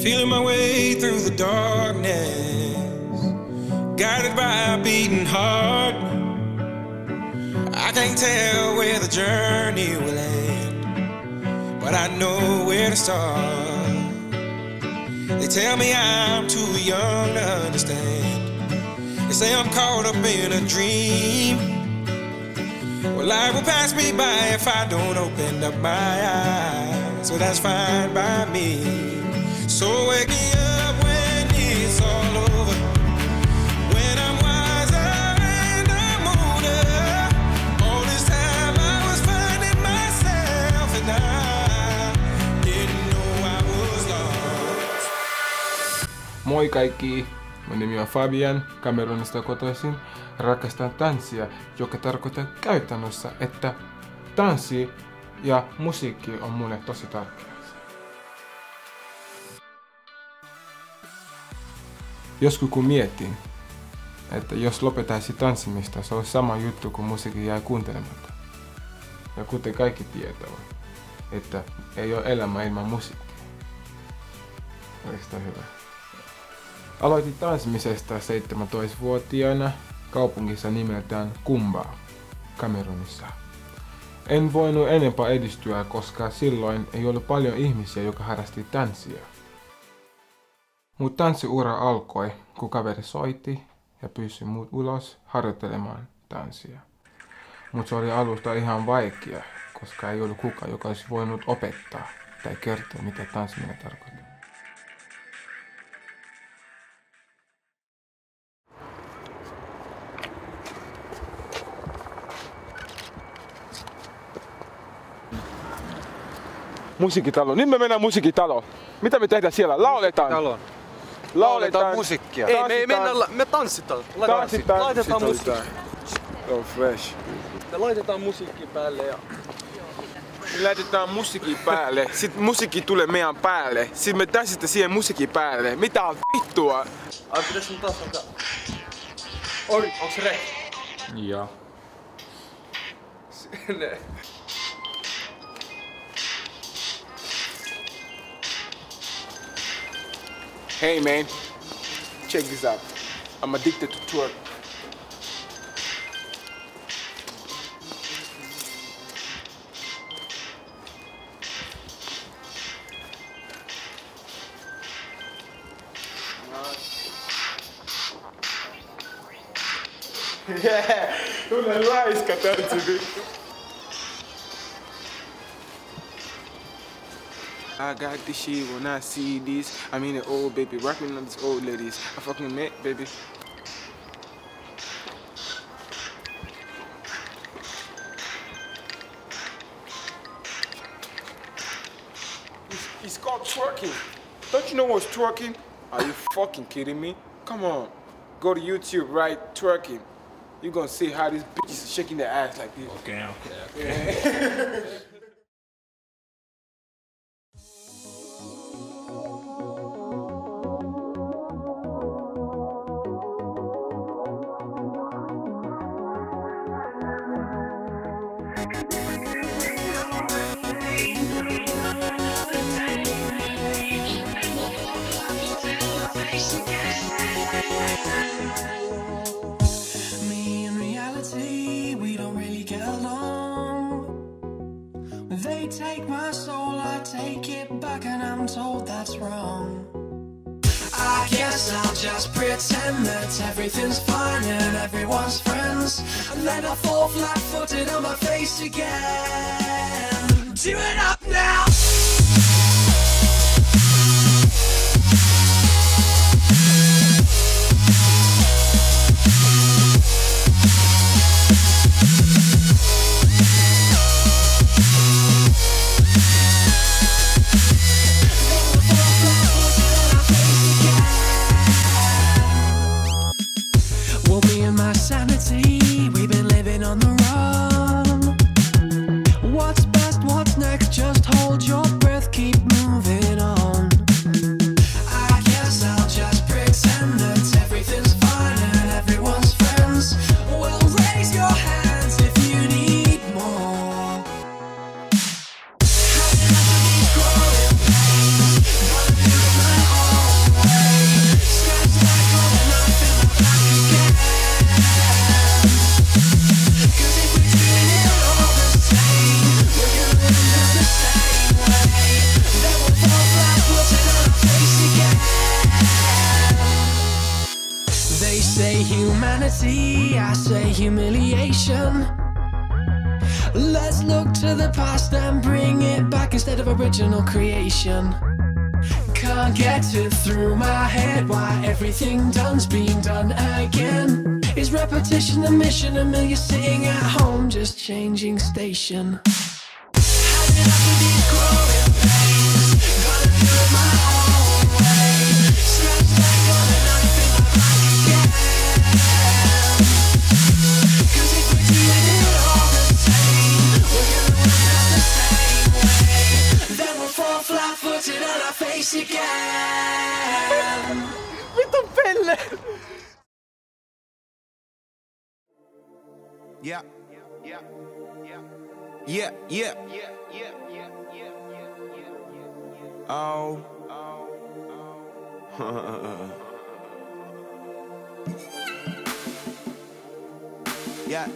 Feeling my way through the darkness, guided by a beating heart. I can't tell where the journey will end, but I know where to start. They tell me I'm too young to understand. They say I'm caught up in a dream. Well, life will pass me by if I don't open up my eyes. So that's fine by me. So wake me up when it's all over, when I'm wiser and I'm older. All this time I was finding myself and I didn't know I was lost. Moi kaikki! Mun nimi on Fabian, Kamerunista kotoisin. Rakastan tanssia, joka tarkoittaa käytännössä, että tanssi ja musiikki on mulle tosi tärkeää. Joskus kun mietin, että jos lopetaisi tanssimista, se olisi sama juttu kuin musiikki jäi kuuntelematta. Ja kuten kaikki tietävät, että ei ole elämä ilman musiikkia. Oliko tämä hyvä? Aloitin tanssimisesta 17-vuotiaana kaupungissa nimeltään Kumba, Kamerunissa. En voinut enempää edistyä, koska silloin ei ollut paljon ihmisiä, jotka harrasti tanssia. Mut tanssiura alkoi, kun kaveri soitti ja pyysi mut ulos harjoittelemaan tanssia. Mut se oli alusta ihan vaikea, koska ei ollut kukaan, joka olisi voinut opettaa tai kertoa, mitä tanssiminen tarkoittaa. Musiikkitalo. Nyt me mennään musiikkitaloon. Mitä me tehdään siellä? Lauletaan. Lauletaan musiikkia. Ei, me tanssitaan. Laitetaan musiikkia. Oh, fresh. Me laitetaan musiikki päälle ja... Me laitetaan musiikki päälle. Sitten musiikki tulee meidän päälle. Sitten me tanssitaan siihen musiikki päälle. Mitä on vittua? Ai, pitäis mun taas alkaa. Oi, onks rek? Joo. Sinne. Hey man, check this out. I'm addicted to twerk. Yeah, una laiska tanssi. I got this shit when I see this. I mean the old baby rapping on these old ladies. I fucking met, baby. It's called twerking. Don't you know what's twerking? Are you fucking kidding me? Come on. Go to YouTube, right? Twerking. You're gonna see how these bitches are shaking their ass like this. Okay. Yeah. Me in reality, we don't really get along. When they take my soul, I take it back, and I'm told that's wrong. I guess I'll just pretend that everything's fine and everyone's friends, and then I fall flat-footed on my face again. Do it up now! Sanity, we've been living on the run. What's best, what's next, just hold your vanity, I say humiliation. Let's look to the past and bring it back instead of original creation. Can't get it through my head why everything done's being done again. Is repetition the mission until you're sitting at home just changing station? Had enough of these growing pains, gotta do it my own way. Slash back on a knife in my back again. Cause if we're doing it all the same, we're gonna end up the same way. Then we'll fall flat-footed on our face again. Vittu Pelle! Yeah. Yeah. Oh. Yeah.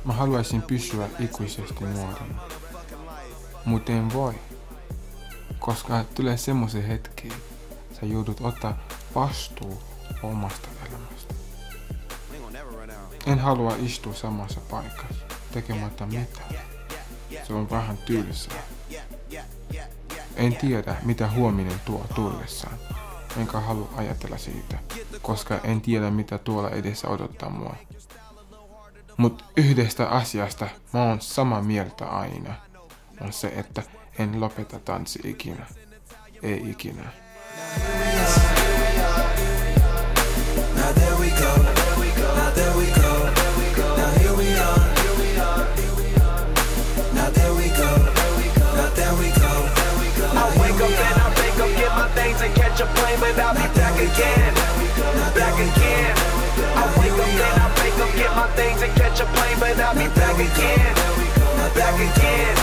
Mä haluaisin pysyä ikuisesti nuorena. Mut en voi. Koska tulee semmosia hetkiä, sä joudut ottaa vastuu omasta elämästä. En halua istua samassa paikassa, tekemättä mitään. Se on vähän tylsää. En tiedä, mitä huominen tuo tullessaan. Enkä halua ajatella siitä, koska en tiedä, mitä tuolla edessä odottaa mua. Mut yhdestä asiasta mä oon samaa mieltä aina. On se, että en lopeta tanssi ikinä. Ei ikinä. Now there we go, now there we go, now here we are. Now there we go, now there we go. I wake up and I make up, get my things and catch a plane, but I'll be back again, back again. I wake up and I make up, get my things and catch a plane, but I'll be back again, back again.